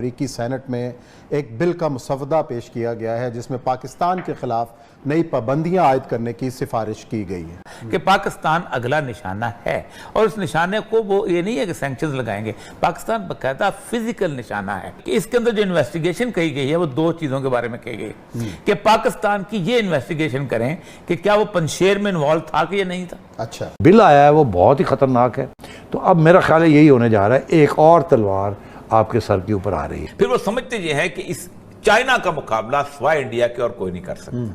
अमेरिकी सेनेट में एक बिल का मसवदा पेश किया गया है जिसमें पाकिस्तान के खिलाफ नई पाबंदियां आयद करने की सिफारिश की गई है कि पाकिस्तान अगला निशाना है और उस निशाने को वो ये नहीं है कि सैंक्शंस लगाएंगे, पाकिस्तान बाकायदा फिजिकल निशाना है। कि इसके अंदर जो इन्वेस्टिगेशन कही गई है वो दो चीज़ों के बारे में कही गई कि पाकिस्तान की ये इन्वेस्टिगेशन करें कि क्या वो पंजशेर में इन्वॉल्व था कि ये नहीं था। अच्छा, बिल आया है वो बहुत ही खतरनाक है। तो अब मेरा ख्याल है यही होने जा रहा है, एक और तलवार आपके सर के ऊपर आ रही है। फिर वो समझते ये है कि इस चाइना का मुकाबला सिवाय इंडिया के और कोई नहीं कर सकता,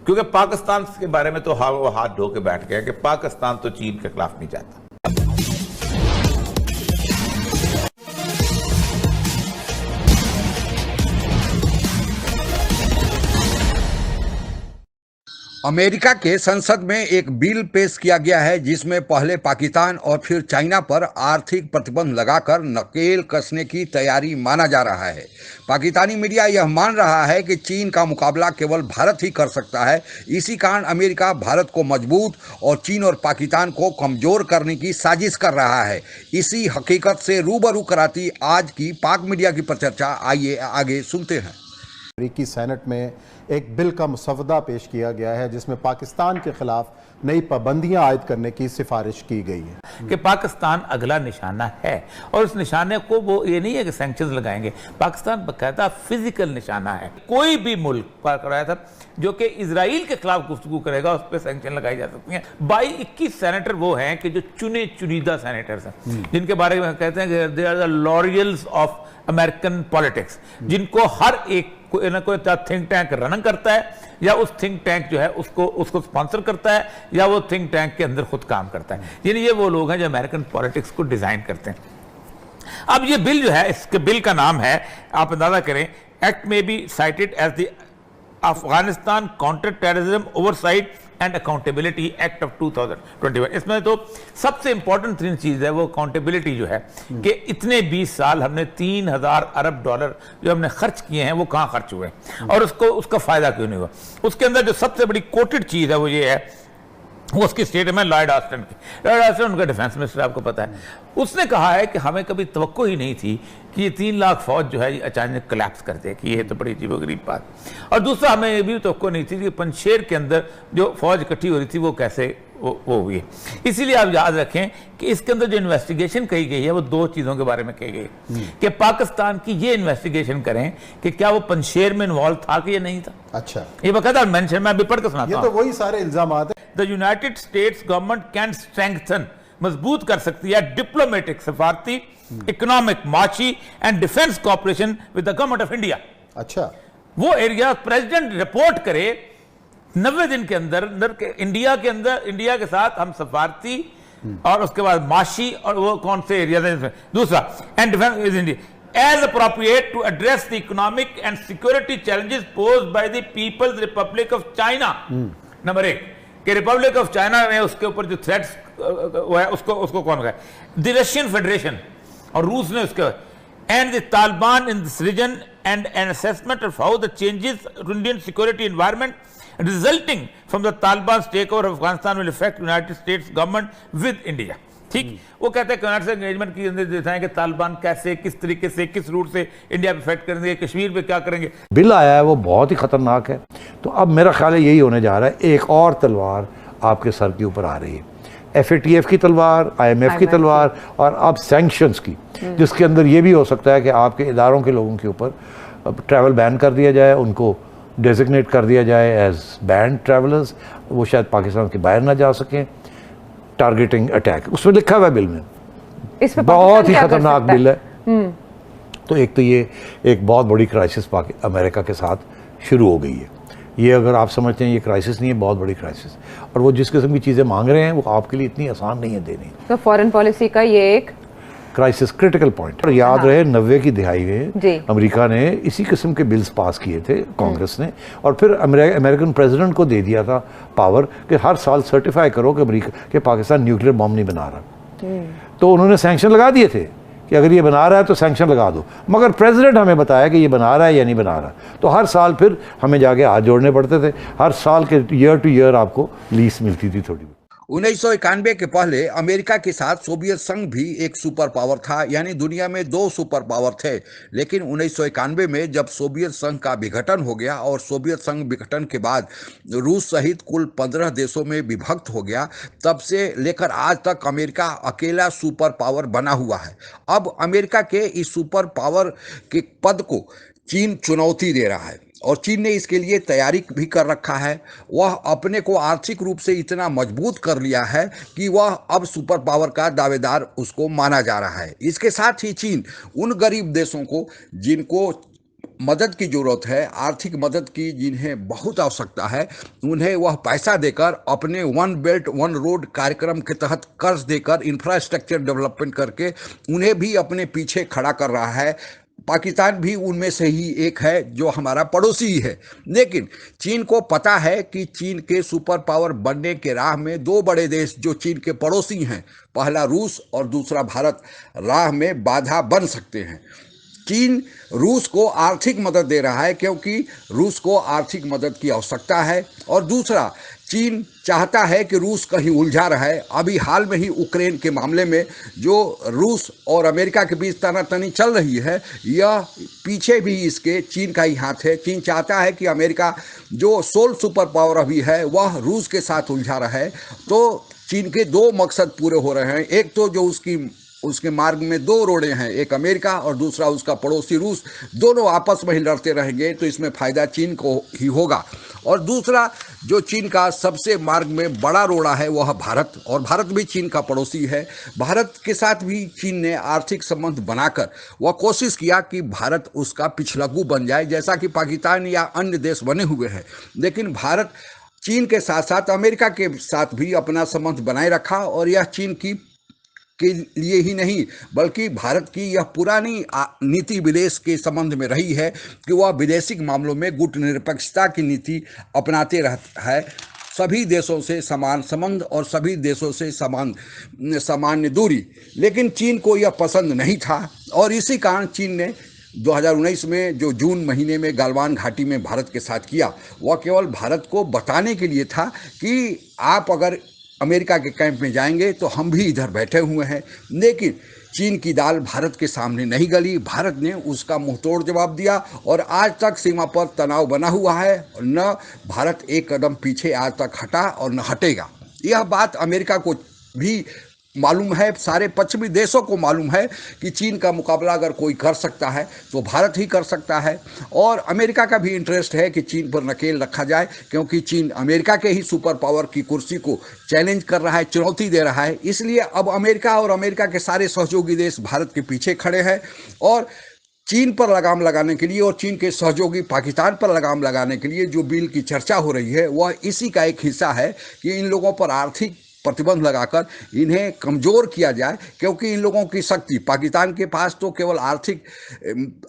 क्योंकि पाकिस्तान के बारे में तो वो हाथ धो के बैठ गया कि पाकिस्तान तो चीन के खिलाफ नहीं जाता। अमेरिका के संसद में एक बिल पेश किया गया है जिसमें पहले पाकिस्तान और फिर चाइना पर आर्थिक प्रतिबंध लगाकर नकेल कसने की तैयारी माना जा रहा है। पाकिस्तानी मीडिया यह मान रहा है कि चीन का मुकाबला केवल भारत ही कर सकता है। इसी कारण अमेरिका भारत को मजबूत और चीन और पाकिस्तान को कमज़ोर करने की साजिश कर रहा है। इसी हकीकत से रूबरू कराती आज की पाक मीडिया की परिचर्चा, आइए आगे सुनते हैं। अमेरिकी सेनेट में एक बिल का मसवदा पेश किया गया है जिसमें पाकिस्तान के खिलाफ नई पाबंदियां आयद करने की सिफारिश की गई है कि पाकिस्तान अगला निशाना है और उस निशाने को वो ये नहीं है कि सैंक्शंस लगाएंगे, पाकिस्तान बाकायदा फिजिकल निशाना है। कोई भी मुल्क पार कराया था जो कि इजराइल के खिलाफ गुफ्तगू करेगा उस पर सैंक्शन लगाई जा सकती हैं। 21 सेनेटर वो हैं कि जो चुनीदा सेनेटर्स हैं, जिनके बारे में कहते हैं कि they are the laurels of American politics, जिनको हर एक कोई ना कोई थिंक टैंक रन करता है या उस थिंक टैंक जो है उसको स्पॉन्सर करता है या वो थिंक टैंक के अंदर खुद काम करता है। यानी ये वो लोग हैं जो अमेरिकन पॉलिटिक्स को डिजाइन करते हैं। अब ये बिल जो है, इसके बिल का नाम है, आप अंदाजा करें, एक्ट में be cited as the Afghanistan counter terrorism oversight and accountability act of 2021। इसमें तो सबसे इंपॉर्टेंट तीन चीज है वो अकाउंटेबिलिटी जो है कि इतने 20 साल हमने 3000 अरब डॉलर जो हमने खर्च किए हैं वो कहाँ खर्च हुए और उसका फायदा क्यों नहीं हुआ। उसके अंदर जो सबसे बड़ी कोटेड चीज है वो ये है, वो उसकी स्टेटमेंट लॉयड ऑस्टिन की। लॉयड ऑस्टिन उनका डिफेंस मिनिस्टर, आपको पता है, उसने कहा है कि हमें कभी तवक्को ही नहीं थी कि ये 3 लाख फौज जो है अचानक कोलैप्स कर दे, कि ये तो बड़ी अजीबोगरीब बात। और दूसरा, हमें ये भी तवक्को नहीं थी कि पंजशेर के अंदर जो फौज इकट्ठी हो रही थी वो कैसे वो हुई। इसीलिए आप याद रखें कि इसके अंदर जो इन्वेस्टिगेशन कही गई है वो दो चीजों के बारे में कही गई कि पाकिस्तान की ये इन्वेस्टिगेशन करें कि क्या वो पंजशेर में इन्वॉल्व था कि ये नहीं था। अच्छा, ये बकायदा मेंशन, मैं अभी पढ़ के सुनाता हूं। ये तो वही सारे इल्जाम हैं। The United states government can strengthen, मजबूत कर सकती है डिप्लोमेटिक, सफारती, इकोनॉमिक, माशी and defence cooperation with the government of India. अच्छा, वो एरिया प्रेसिडेंट रिपोर्ट करे 90 दिन के अंदर इंडिया के अंदर, इंडिया के साथ हम सफारती और उसके बाद माशी और वो कौन से एरिया है। दूसरा, and defence is India as appropriate to address the economic and security challenges posed by the People's Republic of China. Number 1 कि रिपब्लिक ऑफ चाइना ने उसके ऊपर जो थ्रेट्स है उसको कौन कहा, द रशियन फेडरेशन, और रूस ने उसके, and the Taliban in this region and an assessment of how the changes Indian security environment resulting from the Taliban's takeover of Afghanistan will affect United States government with India। ठीक, वो कहते हैं United engagement की अंदर देता है कि तालिबान कैसे, किस तरीके से, किस रूट से इंडिया पे इफेक्ट करेंगे, कश्मीर पे क्या करेंगे। बिल आया है वो बहुत ही खतरनाक है। तो अब मेरा ख्याल है यही होने जा रहा है, एक और तलवार आपके सर के ऊपर आ रही है। FATF की तलवार, IMF की तलवार और अब सैंक्शंस की, जिसके अंदर ये भी हो सकता है कि आपके इदारों के लोगों के ऊपर ट्रैवल बैन कर दिया जाए, उनको डेजिग्नेट कर दिया जाए एज बैंड ट्रैवलर्स, वो शायद पाकिस्तान के बाहर ना जा सकें। टारगेटिंग अटैक उसमें लिखा हुआ है बिल में, इस बहुत ही खतरनाक बिल है। तो एक तो ये एक बहुत बड़ी क्राइसिस अमेरिका के साथ शुरू हो गई है। ये अगर आप समझते हैं ये क्राइसिस नहीं है, बहुत बड़ी क्राइसिस, और वो जिस किस्म की चीज़ें मांग रहे हैं वो आपके लिए इतनी आसान नहीं है देनी। तो फॉरेन पॉलिसी का ये एक क्राइसिस, क्रिटिकल पॉइंट। और याद रहे 90 की दिहाई में अमेरिका ने इसी किस्म के बिल्स पास किए थे कांग्रेस ने, और फिर अमेरिकन प्रेसिडेंट को दे दिया था पावर कि हर साल सर्टिफाई करो कि अमेरिका के पाकिस्तान न्यूक्लियर बॉम्ब नहीं बना रहा। तो उन्होंने सैंक्शन लगा दिए थे कि अगर ये बना रहा है तो सैंक्शन लगा दो, मगर प्रेसिडेंट हमें बताया कि ये बना रहा है या नहीं बना रहा। तो हर साल फिर हमें जाके हाथ जोड़ने पड़ते थे, हर साल के ईयर टू ईयर आपको लीज मिलती थी थोड़ी। 1991 के पहले अमेरिका के साथ सोवियत संघ भी एक सुपर पावर था, यानी दुनिया में दो सुपर पावर थे। लेकिन 1991 में जब सोवियत संघ का विघटन हो गया और सोवियत संघ विघटन के बाद रूस सहित कुल 15 देशों में विभक्त हो गया, तब से लेकर आज तक अमेरिका अकेला सुपर पावर बना हुआ है। अब अमेरिका के इस सुपर पावर के पद को चीन चुनौती दे रहा है और चीन ने इसके लिए तैयारी भी कर रखा है। वह अपने को आर्थिक रूप से इतना मजबूत कर लिया है कि वह अब सुपर पावर का दावेदार उसको माना जा रहा है। इसके साथ ही चीन उन गरीब देशों को जिनको मदद की जरूरत है, आर्थिक मदद की जिन्हें बहुत आवश्यकता है, उन्हें वह पैसा देकर अपने वन बेल्ट वन रोड कार्यक्रम के तहत कर्ज देकर इंफ्रास्ट्रक्चर डेवलपमेंट करके उन्हें भी अपने पीछे खड़ा कर रहा है। पाकिस्तान भी उनमें से ही एक है जो हमारा पड़ोसी है। लेकिन चीन को पता है कि चीन के सुपर पावर बनने के राह में दो बड़े देश जो चीन के पड़ोसी हैं, पहला रूस और दूसरा भारत, राह में बाधा बन सकते हैं। चीन रूस को आर्थिक मदद दे रहा है क्योंकि रूस को आर्थिक मदद की आवश्यकता है, और दूसरा चीन चाहता है कि रूस कहीं उलझा रहे। अभी हाल में ही यूक्रेन के मामले में जो रूस और अमेरिका के बीच तनातनी चल रही है, यह पीछे भी इसके चीन का ही हाथ है। चीन चाहता है कि अमेरिका जो सोल सुपर पावर अभी है वह रूस के साथ उलझा रहे। तो चीन के दो मकसद पूरे हो रहे हैं। एक तो जो उसके मार्ग में दो रोड़े हैं, एक अमेरिका और दूसरा उसका पड़ोसी रूस, दोनों आपस में ही लड़ते रहेंगे तो इसमें फायदा चीन को ही होगा। और दूसरा जो चीन का सबसे मार्ग में बड़ा रोड़ा है वह भारत, और भारत भी चीन का पड़ोसी है। भारत के साथ भी चीन ने आर्थिक संबंध बनाकर वह कोशिश किया कि भारत उसका पिछलग्गू बन जाए, जैसा कि पाकिस्तान या अन्य देश बने हुए हैं। लेकिन भारत चीन के साथ साथ अमेरिका के साथ भी अपना संबंध बनाए रखा, और यह चीन के लिए ही नहीं बल्कि भारत की यह पुरानी नीति विदेश के संबंध में रही है कि वह विदेशी मामलों में गुटनिरपेक्षता की नीति अपनाते रहता है। सभी देशों से समान संबंध और सभी देशों से सामान्य दूरी। लेकिन चीन को यह पसंद नहीं था, और इसी कारण चीन ने 2019 में जो जून महीने में गलवान घाटी में भारत के साथ किया, वह केवल भारत को बताने के लिए था कि आप अगर अमेरिका के कैंप में जाएंगे तो हम भी इधर बैठे हुए हैं। लेकिन चीन की दाल भारत के सामने नहीं गली। भारत ने उसका मुंहतोड़ जवाब दिया, और आज तक सीमा पर तनाव बना हुआ है। न भारत एक कदम पीछे आज तक हटा और न हटेगा। यह बात अमेरिका को भी मालूम है, सारे पश्चिमी देशों को मालूम है कि चीन का मुकाबला अगर कोई कर सकता है तो भारत ही कर सकता है। और अमेरिका का भी इंटरेस्ट है कि चीन पर नकेल रखा जाए, क्योंकि चीन अमेरिका के ही सुपर पावर की कुर्सी को चैलेंज कर रहा है, चुनौती दे रहा है। इसलिए अब अमेरिका और अमेरिका के सारे सहयोगी देश भारत के पीछे खड़े हैं, और चीन पर लगाम लगाने के लिए और चीन के सहयोगी पाकिस्तान पर लगाम लगाने के लिए जो बिल की चर्चा हो रही है वह इसी का एक हिस्सा है कि इन लोगों पर आर्थिक प्रतिबंध लगाकर इन्हें कमज़ोर किया जाए। क्योंकि इन लोगों की शक्ति, पाकिस्तान के पास तो केवल आर्थिक,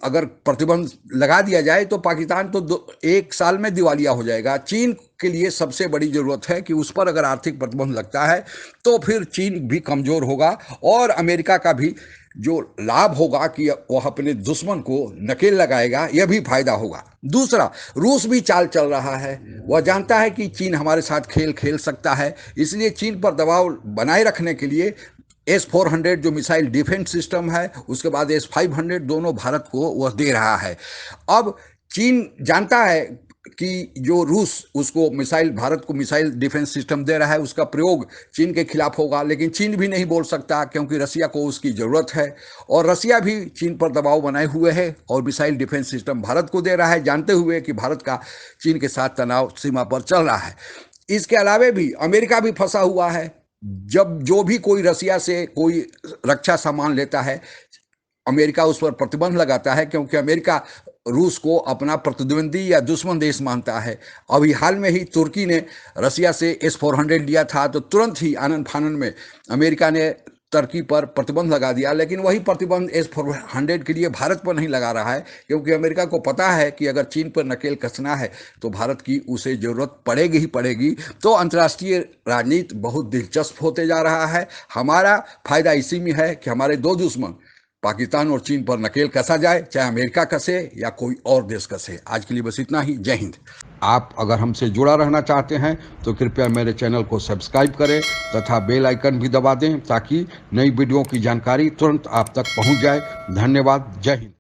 अगर प्रतिबंध लगा दिया जाए तो पाकिस्तान तो एक साल में दिवालिया हो जाएगा। चीन के लिए सबसे बड़ी ज़रूरत है कि उस पर अगर आर्थिक प्रतिबंध लगता है तो फिर चीन भी कमज़ोर होगा, और अमेरिका का भी जो लाभ होगा कि वह अपने दुश्मन को नकेल लगाएगा, यह भी फायदा होगा। दूसरा, रूस भी चाल चल रहा है। वह जानता है कि चीन हमारे साथ खेल खेल सकता है, इसलिए चीन पर दबाव बनाए रखने के लिए S-400 जो मिसाइल डिफेंस सिस्टम है, उसके बाद S-500 दोनों भारत को वह दे रहा है। अब चीन जानता है कि जो रूस उसको मिसाइल, भारत को मिसाइल डिफेंस सिस्टम दे रहा है, उसका प्रयोग चीन के खिलाफ होगा। लेकिन चीन भी नहीं बोल सकता क्योंकि रसिया को उसकी ज़रूरत है, और रसिया भी चीन पर दबाव बनाए हुए है और मिसाइल डिफेंस सिस्टम भारत को दे रहा है, जानते हुए कि भारत का चीन के साथ तनाव सीमा पर चल रहा है। इसके अलावे भी अमेरिका भी फंसा हुआ है। जब जो भी कोई रसिया से कोई रक्षा सामान लेता है, अमेरिका उस पर प्रतिबंध लगाता है, क्योंकि अमेरिका रूस को अपना प्रतिद्वंदी या दुश्मन देश मानता है। अभी हाल में ही तुर्की ने रसिया से S-400 लिया था, तो तुरंत ही आनन फानन में अमेरिका ने तुर्की पर प्रतिबंध लगा दिया। लेकिन वही प्रतिबंध S-400 के लिए भारत पर नहीं लगा रहा है, क्योंकि अमेरिका को पता है कि अगर चीन पर नकेल कसना है तो भारत की उसे ज़रूरत पड़ेगी ही पड़ेगी। तो अंतर्राष्ट्रीय राजनीति बहुत दिलचस्प होते जा रहा है। हमारा फायदा इसी में है कि हमारे दो दुश्मन पाकिस्तान और चीन पर नकेल कसा जाए, चाहे अमेरिका कसे या कोई और देश कसे। आज के लिए बस इतना ही। जय हिंद। आप अगर हमसे जुड़ा रहना चाहते हैं तो कृपया मेरे चैनल को सब्सक्राइब करें तथा बेल आइकन भी दबा दें ताकि नई वीडियो की जानकारी तुरंत आप तक पहुंच जाए। धन्यवाद। जय हिंद।